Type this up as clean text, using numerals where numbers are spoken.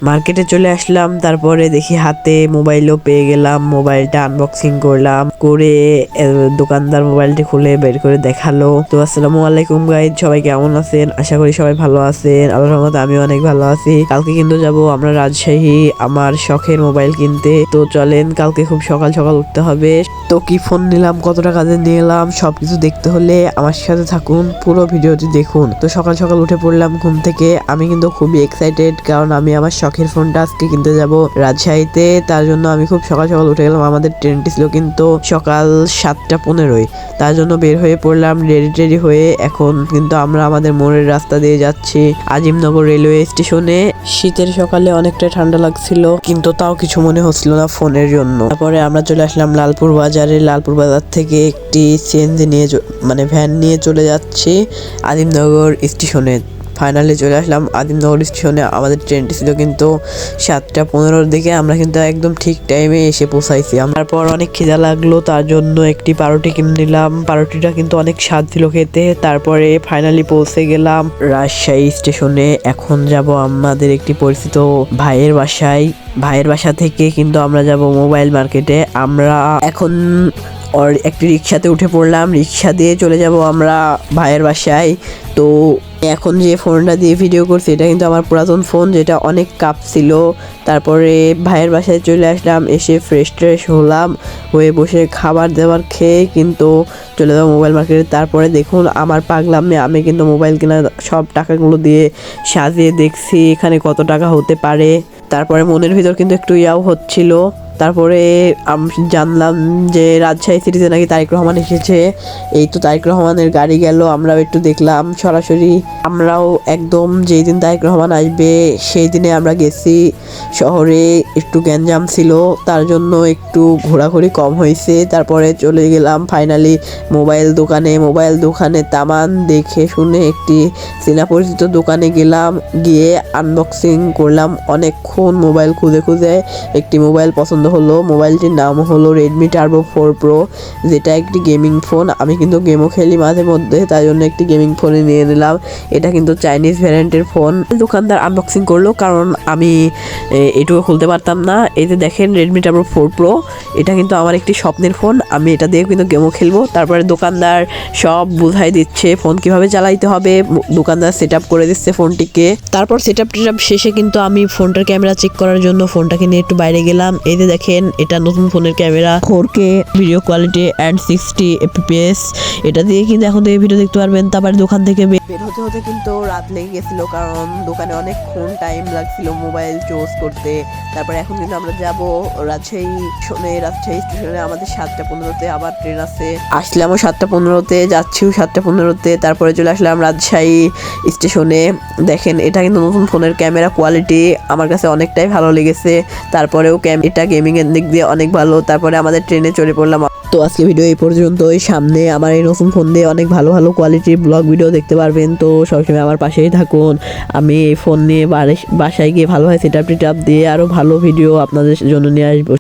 মার্কেটে চলে আসলাম, তারপরে দেখি হাতে মোবাইলও পেয়ে গেলাম। মোবাইলটা আনবক্সিং করলাম, করে দোকানদার মোবাইলটি খুলে বের করে দেখালো। তো আসসালামু আলাইকুম গাইজ, সবাই কেমন আছেন? আশা করি সবাই ভালো আছেন। আল্লাহর রহমতে আমি অনেক ভালো আছি। কালকে কিন্তু যাব আমরা রাজশাহী আমার শখের মোবাইল কিনতে। তো চলেন, কালকে খুব সকাল সকাল উঠতে হবে। তো কি ফোন নিলাম, কত টাকা দিয়ে নিলাম, সবকিছু দেখতে হলে আমার সাথে থাকুন, পুরো ভিডিওটি দেখুন। তো সকাল সকাল উঠে পড়লাম ঘুম থেকে। আমি কিন্তু খুবই এক্সাইটেড, কারণ আমি আমার শখের ফোনটা আজকে কিনতে যাব রাজশাহীতে। তার জন্য আমি খুব সকাল সকাল উঠে গেলাম। আমাদের ট্রেনটি ছিল কিন্তু সকাল 7:15। তার জন্য বের হয়ে পড়লাম রেডি হয়ে। এখন কিন্তু আমরা আমাদের মোড়ের রাস্তা দিয়ে যাচ্ছি আজিমনগর রেলওয়ে স্টেশনে। শীতের সকালে অনেকটা ঠান্ডা লাগছিল, কিন্তু তাও কিছু মনে হচ্ছিল না ফোনের জন্য। তারপরে আমরা চলে আসলাম লালপুর বাজারে। লালপুর বাজার থেকে একটি সিএনজি নিয়ে ভ্যান নিয়ে চলে যাচ্ছি আজিমনগর স্টেশনে। ফাইনালি চলে আসলাম আজিমনগর স্টেশনে। আমাদের ট্রেনটি ছিল কিন্তু 7:15 দিকে। আমরা কিন্তু একদম ঠিক টাইমে এসে পৌঁছাইছি। তারপর অনেক খিদা লাগলো, তার জন্য একটি পাউরুটি কিনে নিলাম। পাউরুটিটা কিন্তু অনেক স্বাদ ছিল খেতে। তারপরে ফাইনালি পৌঁছে গেলাম রাজশাহী স্টেশনে। এখন যাব আমাদের একটি পরিচিত ভাইয়ের বাসায়। ভাইয়ের বাসা থেকে কিন্তু আমরা যাব মোবাইল মার্কেটে। আমরা এখন একটি রিক্সাতে উঠে পড়লাম, রিক্সা দিয়ে চলে যাব আমরা ভাইয়ের বাসায়। তো এখন যে ফোনটা দিয়ে ভিডিও করছি এটা কিন্তু আমার পুরাতন ফোন, যেটা অনেক কাঁপছিল। তারপরে ভাইয়ের বাসায় চলে আসলাম, এসে ফ্রেশ হলাম, হয়ে বসে খাবার দাবার খেয়ে কিন্তু চলে যাবো মোবাইল মার্কেটে। তারপরে দেখুন আমার পাগলামে, আমি কিন্তু মোবাইল কেনার সব টাকাগুলো দিয়ে সাজিয়ে দেখছি এখানে কত টাকা হতে পারে। তারপরে মনের ভিতর কিন্তু একটু ইয়াও হচ্ছিল। তারপরে জানলাম যে রাজশাহী সিটিতে নাকি তারেক রহমান এসেছে। এই তো তারেক রহমানের গাড়ি গেল, আমরাও একটু দেখলাম সরাসরি। আমরাও একদম যেই দিন তারেক রহমান আসবে সেই দিনে আমরা গেছি। শহরে একটু গ্যাঞ্জাম ছিল, তার জন্য একটু ঘোরাঘুরি কম হয়েছে। তারপরে চলে গেলাম ফাইনালি মোবাইল দোকানে তামান দেখে শুনে একটি চেনা পরিচিত দোকানে গেলাম, গিয়ে আনবক্সিং করলাম অনেকক্ষণ। মোবাইল খুঁজে একটি মোবাইল পছন্দ হলো। মোবাইলটির নাম হলো Redmi Turbo 4 Pro, যেটা একটি গেমিং ফোন। আমি কিন্তু গেমও খেলি মাঝে মধ্যে, তাই জন্য একটি গেমিং ফোনে নিয়ে নিলাম। এটা কিন্তু চাইনিজ ভ্যারিয়েন্টের ফোন। দোকানদার আনবক্সিং করলো, কারণ আমি এটুকু খুলতে পারতাম না। এই যে দেখেন Redmi Turbo 4 Pro, এটা কিন্তু আমার একটি স্বপ্নের ফোন। আমি এটা দিয়ে কিন্তু গেমও খেলবো। তারপরে দোকানদার সব বুঝাই দিচ্ছে ফোন কিভাবে চালাইতে হবে। দোকানদার সেট আপ করে দিচ্ছে ফোনটিকে। তারপর সেট আপ শেষে কিন্তু আমি ফোনটার ক্যামেরা চেক করার জন্য ফোনটাকে নিয়ে একটু বাইরে গেলাম। এই যে দেখেন, এটা নতুন ফোনের camera, 4K video quality and 60 fps। এটা দিয়ে কিন্তু এখন থেকে ভিডিও দেখতে পারবেন। তারপরে দোকান থেকে বের হতে কিন্তু রাত লেগে গেছিল, কারণ দোকানে অনেকক্ষণ টাইম লাগছিল মোবাইল চুজ করতে। তারপরে এখন কিন্তু আমরা যাব রাজশাহী স্টেশনে। আমাদের 7:15-তে আবার ট্রেন আছে। আসলামও 7:15-তে, যাচ্ছিও 7:15-তে। তারপরে চলে আসলাম রাজশাহী স্টেশনে। দেখেন, এটা কিন্তু নতুন ফোনের ক্যামেরা কোয়ালিটি আমার কাছে অনেকটাই ভালো লেগেছে। তারপরেও এটা গেমিং এর দিক দিয়ে অনেক ভালো। তারপরে আমাদের ট্রেনে চড়ে পড়লাম। তো আজকে ভিডিও এই পর্যন্তই। সামনে আমার এই নতুন ফোন দিয়ে অনেক ভালো কোয়ালিটির ব্লগ ভিডিও দেখতে পারবেন। তো সবসময় আমার পাশেই থাকুন। আমি এই ফোন নিয়ে বাসায় গিয়ে ভালোভাবে সেট আপ দিয়ে আরও ভালো ভিডিও আপনাদের জন্য নিয়ে আসবো।